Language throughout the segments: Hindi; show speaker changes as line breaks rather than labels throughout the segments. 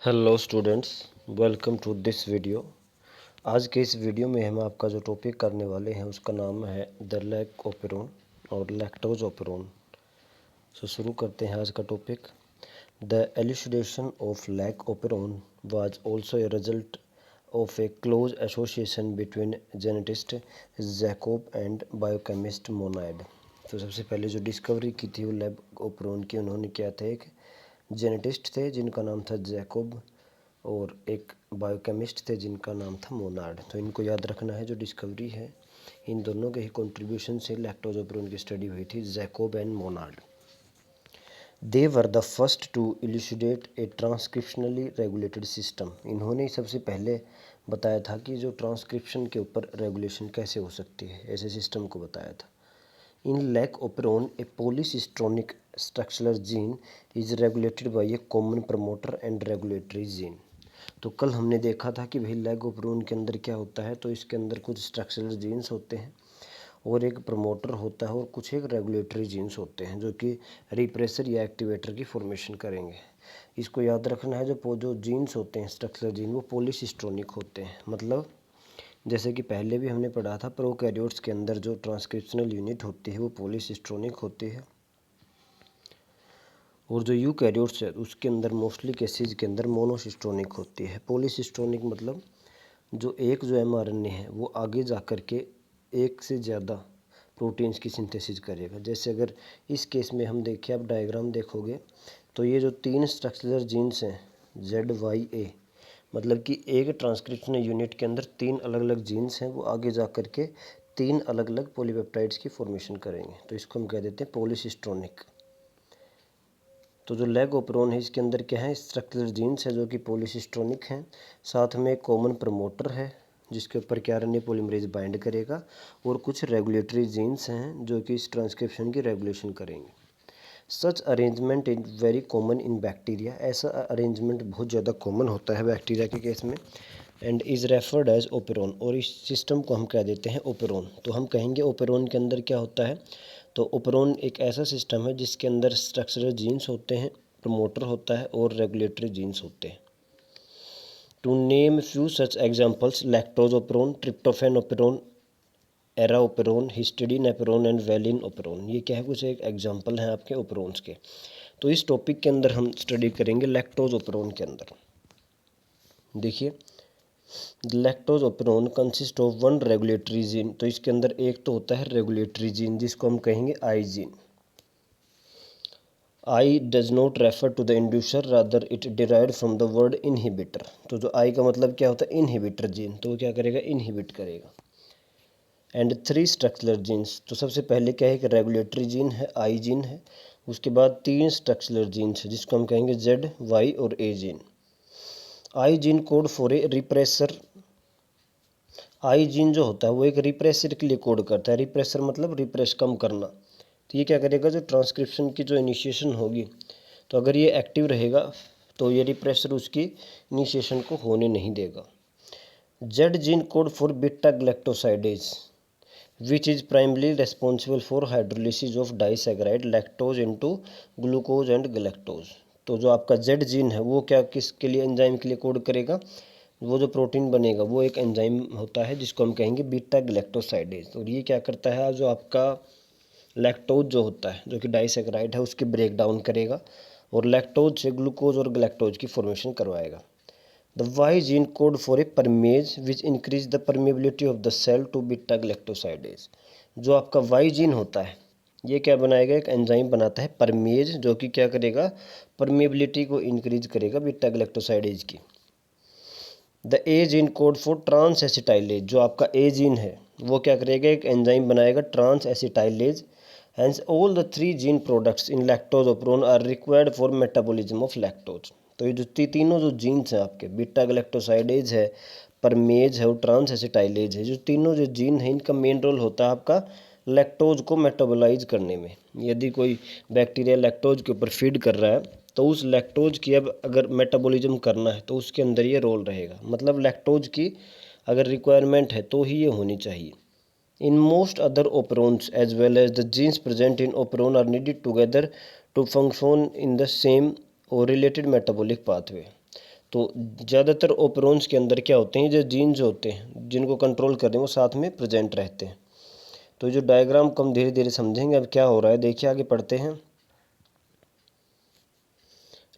Hello students, welcome to this video. आज के इस वीडियो में हम आपका जो टॉपिक करने वाले हैं उसका नाम है द लैक ओपेरोन और लैक्टोज ओपेरोन। शुरू करते हैं आज का topic. The elucidation of lac operon was also a result of a close association between geneticist Jacob and biochemist Monod. तो सबसे पहले जो डिस्कवरी की थी वो लैक ओपेरोन की उन्होंने किया था, एक जेनेटिस्ट थे जिनका नाम था जैकोब और एक बायोकेमिस्ट थे जिनका नाम था मोनार्ड। तो इनको याद रखना है। जो डिस्कवरी है इन दोनों के ही कंट्रीब्यूशन से लैक्टोज ओपेरोन की स्टडी हुई थी, Jacob and Monod. They were the first to elucidate a transcriptionally regulated system. इन्होंने ही सबसे पहले बताया था कि जो ट्रांसक्रिप्शन के ऊपर रेगुलेशन कैसे हो सकती है, ऐसे सिस्टम को बताया था। In lac operon, a polycistronic structural gene is regulated by a common promoter and regulatory gene। तो कल हमने देखा था कि भाई लैक ओपेरोन के अंदर क्या होता है। तो इसके अंदर कुछ स्ट्रक्चरल जीन्स होते हैं और एक प्रमोटर होता है और कुछ एक रेगुलेटरी जीन्स होते हैं जो कि रिप्रेसर या एक्टिवेटर की फॉर्मेशन करेंगे। इसको याद रखना है। जो जीन्स होते हैं स्ट्रक्चरल जीन वो पॉलीसिस्ट्रोनिक होते हैं। मतलब जैसे कि पहले भी हमने पढ़ा था, प्रोकैरियोट्स के अंदर जो ट्रांसक्रिप्शनल यूनिट होती है वो पॉलीसिस्ट्रोनिक होती है और जो यूकैरियोट्स है उसके अंदर मोस्टली केसेज के अंदर मोनोसिस्ट्रोनिक होती है। पॉलीसिस्ट्रोनिक मतलब जो एमआरएनए है वो आगे जा कर के एक से ज़्यादा प्रोटीन्स की सिंथेसिस करेगा। जैसे अगर इस केस में हम देखें, आप डायग्राम देखोगे तो ये जो तीन स्ट्रक्चरल जीन्स हैं ZYA, मतलब कि एक ट्रांसक्रिप्शनल यूनिट के अंदर तीन अलग अलग जीन्स हैं, वो आगे जा कर के तीन अलग अलग पॉलीपेप्टाइड्स की फॉर्मेशन करेंगे। तो इसको हम कह देते हैं पॉलीसिस्ट्रोनिक। तो जो लैक ओपेरोन है इसके अंदर क्या है, स्ट्रक्चरल जीन्स है जो कि पॉलीसिस्ट्रोनिक हैं, साथ में एक कॉमन प्रमोटर है जिसके ऊपर क्या आरएनए पॉलीमरेज बाइंड करेगा और कुछ रेगुलेटरी जीन्स हैं जो कि इस ट्रांसक्रिप्शन की रेगुलेशन करेंगे। Such arrangement is very common in bacteria. ऐसा अरेंजमेंट बहुत ज़्यादा कॉमन होता है बैक्टीरिया के केस में। And is referred as operon, और इस सिस्टम को हम कह देते हैं ओपेरोन। तो हम कहेंगे ओपेरोन के अंदर क्या होता है। तो ओपेरोन एक ऐसा सिस्टम है जिसके अंदर स्ट्रक्चरल जीन्स होते हैं, प्रमोटर होता है और रेगुलेटरी जीन्स होते हैं। To name few such examples, lactose operon, tryptophan operon, ara operon, histidine operon and valine operon. ये क्या है, कुछ एक एग्जाम्पल हैं आपके ओपेरोन्स के। तो इस टॉपिक के अंदर हम स्टडी करेंगे लैक्टोज ओपेरोन के अंदर। देखिए, lactose operon consist of one regulatory gene. तो इसके अंदर एक तो होता है रेगुलेटरी जीन जिसको हम कहेंगे I gene. I does not refer to the inducer, rather it derived from the word inhibitor. तो जो आई का मतलब क्या होता है, इनहिबिटर जीन। तो वो क्या करेगा, इनहिबिट करेगा। And three structural genes. तो सबसे पहले क्या है, एक रेगुलेटरी जीन है, आई जीन है। उसके बाद तीन स्ट्रक्चरल जीन्स है जिसको हम कहेंगे जेड, वाई और A gene. I gene code for a repressor. I gene जो होता है वो एक रिप्रेसर के लिए कोड करता है। रिप्रेसर मतलब रिप्रेस, कम करना। तो ये क्या करेगा, जो ट्रांसक्रिप्शन की जो इनिशिएशन होगी, तो अगर ये एक्टिव रहेगा तो ये रिप्रेसर उसकी इनिशिएशन को होने नहीं देगा। Z gene code for beta galactosidase which is primarily responsible for hydrolysis of disaccharide lactose into glucose and galactose. तो जो आपका जेड जीन है वो क्या, किसके लिए, एंजाइम के लिए कोड करेगा। वो जो प्रोटीन बनेगा वो एक एंजाइम होता है जिसको हम कहेंगे बीटा ग्लैक्टोसाइडेज। और ये क्या करता है, जो आपका लैक्टोज जो होता है जो कि डाइसैकेराइड है उसके ब्रेक डाउन करेगा और लैक्टोज से ग्लूकोज और गैलेक्टोज की फॉर्मेशन करवाएगा। The Y gene code for a permease which increase the permeability of the cell to beta galactosidase. जो आपका वाई जीन होता है ये क्या बनाएगा, एक एंजाइम बनाता है परमेज जो कि क्या करेगा, परमेबिलिटी को इंक्रीज करेगा बीटा ग्लैक्टोसाइडेज की। The A gene code for transacetylase. जो आपका ए जीन है वो क्या करेगा, एक एंजाइम बनाएगा transacetylase. Hence all the three gene products in lactose operon are required for metabolism of lactose। तो ये जो तीनों जो जीन्स हैं आपके, बीटा ग्लैक्टोसाइडेज है, परमेज है और ट्रांस एसिटाइलेज है, जो तीनों जो जीन है इनका मेन रोल होता है आपका लैक्टोज को मेटाबोलाइज करने में। यदि कोई बैक्टीरिया लैक्टोज के ऊपर फीड कर रहा है तो उस लैक्टोज की अब अगर मेटाबॉलिज्म करना है तो उसके अंदर ये रोल रहेगा। मतलब लैक्टोज की अगर रिक्वायरमेंट है तो ही ये होनी चाहिए। In most other operons as well as the genes present in operon are needed together to function in the same or related metabolic pathway। तो ज़्यादातर ओपेरोन्स के अंदर क्या होते हैं, जो जीन जो होते हैं जिनको कंट्रोल कर रहे हैं वो साथ में प्रेजेंट रहते हैं। तो जो डायग्राम को हम धीरे धीरे समझेंगे अब क्या हो रहा है, देखिए आगे पढ़ते हैं।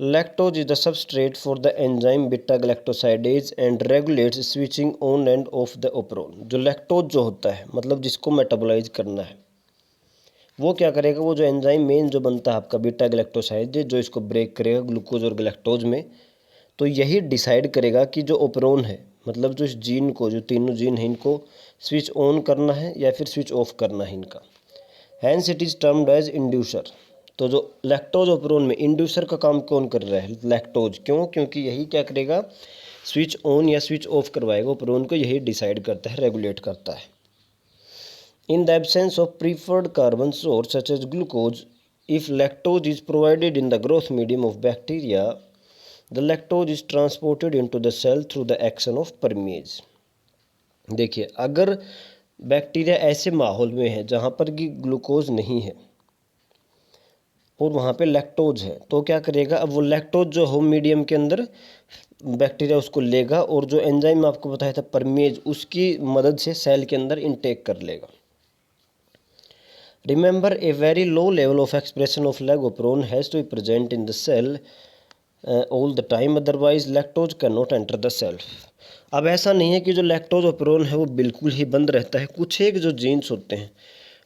Lactose is the substrate for the enzyme beta galactosidase and regulates switching on end of the operon. जो लैक्टोज जो होता है मतलब जिसको मेटाबोलाइज करना है, वो क्या करेगा, वो जो एंजाइम मेन जो बनता है आपका बीटा गैलेक्टोसाइडेज जो इसको ब्रेक करेगा ग्लूकोज और गैलेक्टोज में, तो यही डिसाइड करेगा कि जो ओपेरोन है मतलब जो इस जीन को, जो तीनों जीन हैं इनको स्विच ऑन करना है या फिर स्विच ऑफ करना है इनका। Hence it is termed as inducer. तो जो लैक्टोज ओपेरोन में इंड्यूसर का काम कौन कर रहा है, लैक्टोज। क्यों? क्योंकि यही क्या करेगा, स्विच ऑन या स्विच ऑफ करवाएगा ओपेरोन को, यही डिसाइड करता है, रेगुलेट करता है। In the absence of preferred carbon source such as glucose, if lactose is provided in the growth medium of bacteria, the lactose is transported into the cell through the action of permease। देखिए अगर बैक्टीरिया ऐसे माहौल में है जहाँ पर कि ग्लूकोज नहीं है और वहाँ पे लैक्टोज है, तो क्या करेगा, अब वो लैक्टोज जो हो मीडियम के अंदर बैक्टीरिया उसको लेगा और जो एंजाइम आपको बताया था परमेज, उसकी मदद से सेल के अंदर इनटेक कर लेगा। Remember, a very low level of expression of lactoferrin has to be present in the cell all the time, otherwise lactose cannot enter the cell। अब ऐसा नहीं है कि जो लैक्टोजोपेरोन है वो बिल्कुल ही बंद रहता है, कुछ एक जो जीन्स होते हैं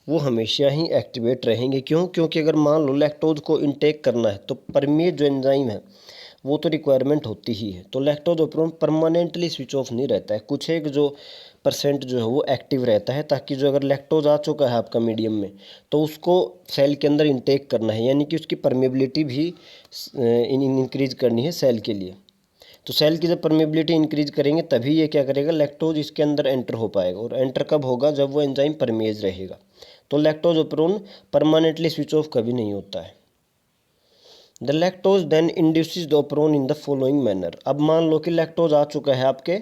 वो हमेशा ही एक्टिवेट रहेंगे। क्यों? क्योंकि अगर मान लो लैक्टोज को इनटेक करना है तो परमेज जो एंजाइम है वो तो रिक्वायरमेंट होती ही है। तो लैक्टोजोपेरोन परमानेंटली स्विच ऑफ नहीं रहता है, कुछ एक जो परसेंट जो है वो एक्टिव रहता है, ताकि जो अगर लैक्टोज आ चुका है आपका मीडियम में तो उसको सेल के अंदर इनटेक करना है, यानी कि उसकी परमेबिलिटी भी इंक्रीज करनी है सेल के लिए। तो सेल की जब परमेबिलिटी इंक्रीज करेंगे तभी ये क्या करेगा, लैक्टोज इसके अंदर एंटर हो पाएगा। और एंटर कब होगा, जब वो एंजाइम परमेज रहेगा। तो लैक्टोजोपेरोन परमानेंटली स्विच ऑफ कभी नहीं होता है। The lactose then induces the operon in the following manner. अब मान लो कि लैक्टोज आ चुका है आपके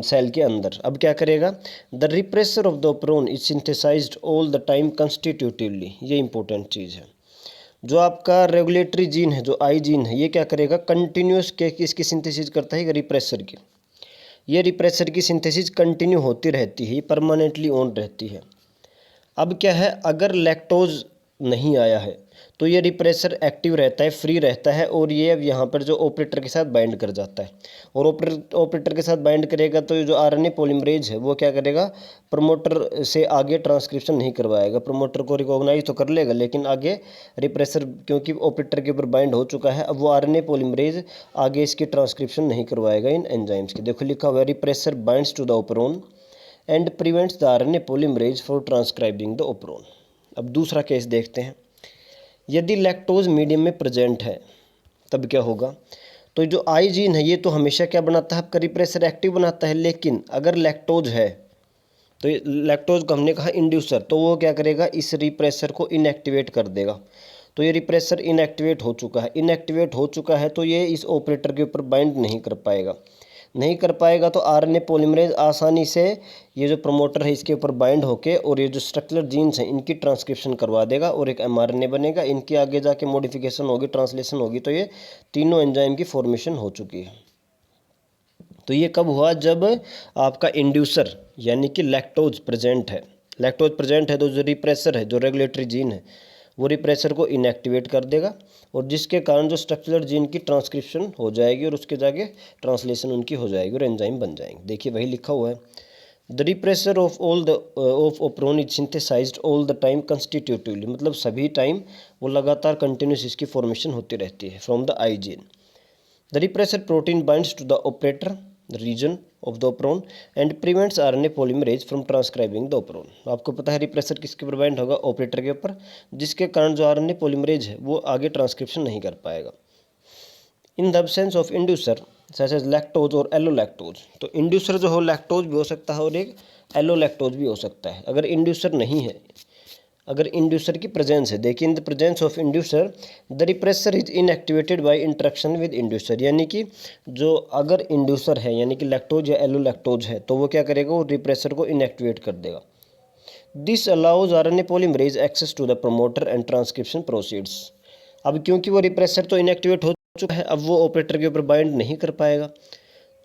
सेल के अंदर, अब क्या करेगा, the repressor of the operon is synthesized all the time constitutively. ये इंपॉर्टेंट चीज़ है। जो आपका रेगुलेटरी जीन है, जो आई जीन है, ये क्या करेगा, कंटिन्यूस के इसकी सिंथेसिस करता है रिप्रेसर की। ये रिप्रेसर की सिंथेसिस कंटिन्यू होती रहती है, परमानेंटली ऑन रहती है। अब क्या है, अगर लैक्टोज नहीं आया है तो ये रिप्रेसर एक्टिव रहता है, फ्री रहता है, और ये अब यहाँ पर जो ऑपरेटर के साथ बाइंड कर जाता है। और ऑपरेटर के साथ बाइंड करेगा तो जो आरएनए पॉलीमरेज है वो क्या करेगा, प्रमोटर से आगे ट्रांसक्रिप्शन नहीं करवाएगा। प्रमोटर को रिकॉग्नाइज तो कर लेगा लेकिन आगे रिप्रेसर, क्योंकि ऑपरेटर के ऊपर बाइंड हो चुका है, अब वो आरएनए पॉलीमरेज आगे इसकी ट्रांसक्रिप्शन नहीं करवाएगा इन एंजाइम्स की। देखो लिखा हुआ है, repressor binds to the operon and prevents the RNA polymerase for transcribing the operon. अब दूसरा केस देखते हैं। यदि लैक्टोज मीडियम में प्रेजेंट है तब क्या होगा, तो जो आई जीन है ये तो हमेशा क्या बनाता है, आपका रिप्रेसर एक्टिव बनाता है। लेकिन अगर लैक्टोज है तो लैक्टोज को हमने कहा इंड्यूसर, तो वो क्या करेगा, इस रिप्रेसर को इनएक्टिवेट कर देगा। तो ये रिप्रेसर इनएक्टिवेट हो चुका है। इनएक्टिवेट हो चुका है तो ये इस ऑपरेटर के ऊपर बाइंड नहीं कर पाएगा। नहीं कर पाएगा तो आरएनए पॉलीमरेज आसानी से ये जो प्रमोटर है इसके ऊपर बाइंड होके और ये जो स्ट्रक्चरल जीन्स हैं इनकी ट्रांसक्रिप्शन करवा देगा और एक एमआरएनए बनेगा। इनकी आगे जाके मॉडिफिकेशन होगी, ट्रांसलेशन होगी, तो ये तीनों एंजाइम की फॉर्मेशन हो चुकी है। तो ये कब हुआ, जब आपका इंड्यूसर यानी कि लैक्टोज प्रेजेंट है। लैक्टोज प्रेजेंट है तो जो रिप्रेसर है, जो रेगुलेटरी जीन है, वो रिप्रेसर को इनएक्टिवेट कर देगा और जिसके कारण जो स्ट्रक्चरल जीन की ट्रांसक्रिप्शन हो जाएगी और उसके जाके ट्रांसलेशन उनकी हो जाएगी और एंजाइम बन जाएंगे। देखिए वही लिखा हुआ है, the repressor of operon is synthesized all the time constitutively, मतलब सभी टाइम वो लगातार कंटिन्यूस इसकी फॉर्मेशन होती रहती है from the I gene. The repressor protein binds to the operator region of the operon and prevents RNA polymerase from transcribing the operon. आपको पता है रिप्रेसर किसके ऊपर बाइंड होगा, ऑपरेटर के ऊपर, जिसके कारण जो आरएनए पॉलीमरेज है वो आगे ट्रांसक्रिप्शन नहीं कर पाएगा। In the absence of inducer such as lactose और एलोलैक्टोज, तो इंड्यूसर जो हो लैक्टोज भी हो सकता है और एक एलोलैक्टोज भी हो सकता है। अगर इंड्यूसर नहीं है, अगर इंड्यूसर की प्रेजेंस है, देखिए in the presence of inducer the repressor is inactivated by interaction with inducer, यानी कि जो अगर इंड्यूसर है यानी कि लैक्टोज या एलोलैक्टोज है तो वो क्या करेगा, वो रिप्रेसर को इनएक्टिवेट कर देगा। This allows RNA polymerase access to the promoter and transcription proceeds. अब क्योंकि वो रिप्रेसर तो इनएक्टिवेट हो चुका है, अब वो ऑपरेटर के ऊपर बाइंड नहीं कर पाएगा,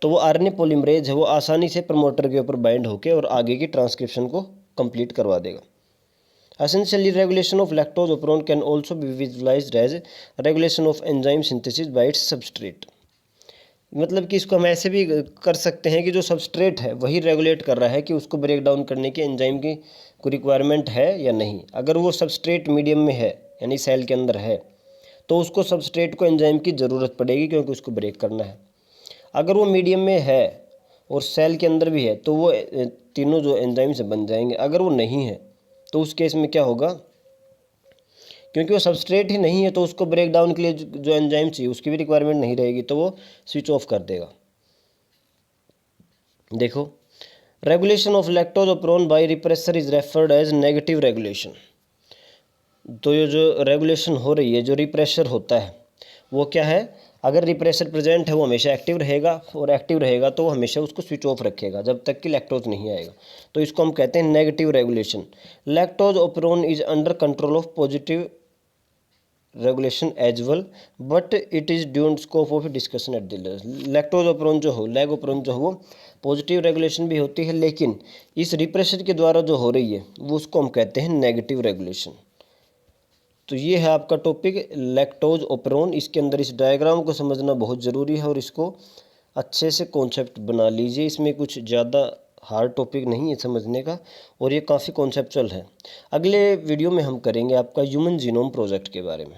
तो वो आरएनए पॉलीमरेज है वो आसानी से प्रमोटर के ऊपर बाइंड होकर और आगे की ट्रांसक्रिप्शन को कंप्लीट करवा देगा। Essentially, regulation of lactose operon can also be visualized as regulation of enzyme synthesis by its substrate। मतलब कि इसको हम ऐसे भी कर सकते हैं कि जो सबस्ट्रेट है वही रेगुलेट कर रहा है कि उसको ब्रेक डाउन करने की एंजाइम की कोई रिक्वायरमेंट है या नहीं। अगर वो सबस्ट्रेट मीडियम में है यानी सेल के अंदर है तो उसको सबस्ट्रेट को एंजाइम की ज़रूरत पड़ेगी क्योंकि उसको ब्रेक करना है। अगर वो मीडियम में है और सेल के अंदर भी है तो वो तीनों जो एंजाइम से बन जाएंगे। अगर वो नहीं है तो उस केस में क्या होगा, क्योंकि वो सबस्ट्रेट ही नहीं है तो उसको ब्रेक डाउन के लिए जो एंजाइम चाहिए उसकी भी रिक्वायरमेंट नहीं रहेगी, तो वो स्विच ऑफ कर देगा। देखो, regulation of lactose operon by repressor is referred as negative regulation. तो ये जो रेगुलेशन हो रही है, जो रिप्रेशर होता है वो क्या है, अगर रिप्रेशर प्रेजेंट है वो हमेशा एक्टिव रहेगा और एक्टिव रहेगा तो वो हमेशा उसको स्विच ऑफ रखेगा जब तक कि लैक्टोज नहीं आएगा। तो इसको हम कहते हैं negative regulation. Lactose operon is under control of positive regulation as well but it is ड्यून scope of discussion at the lactose operon जो हो, लैग ओपरोन जो हो, वो पॉजिटिव रेगुलेशन भी होती है, लेकिन इस रिप्रेशर के द्वारा जो हो रही है वो उसको हम कहते हैं नेगेटिव रेगुलेशन। तो ये है आपका टॉपिक लैक्टोज ओपरोन। इसके अंदर इस डायग्राम को समझना बहुत ज़रूरी है और इसको अच्छे से कॉन्सेप्ट बना लीजिए। इसमें कुछ ज़्यादा हार्ड टॉपिक नहीं है समझने का और ये काफ़ी कॉन्सेप्चुअल है। अगले वीडियो में हम करेंगे आपका ह्यूमन जीनोम प्रोजेक्ट के बारे में।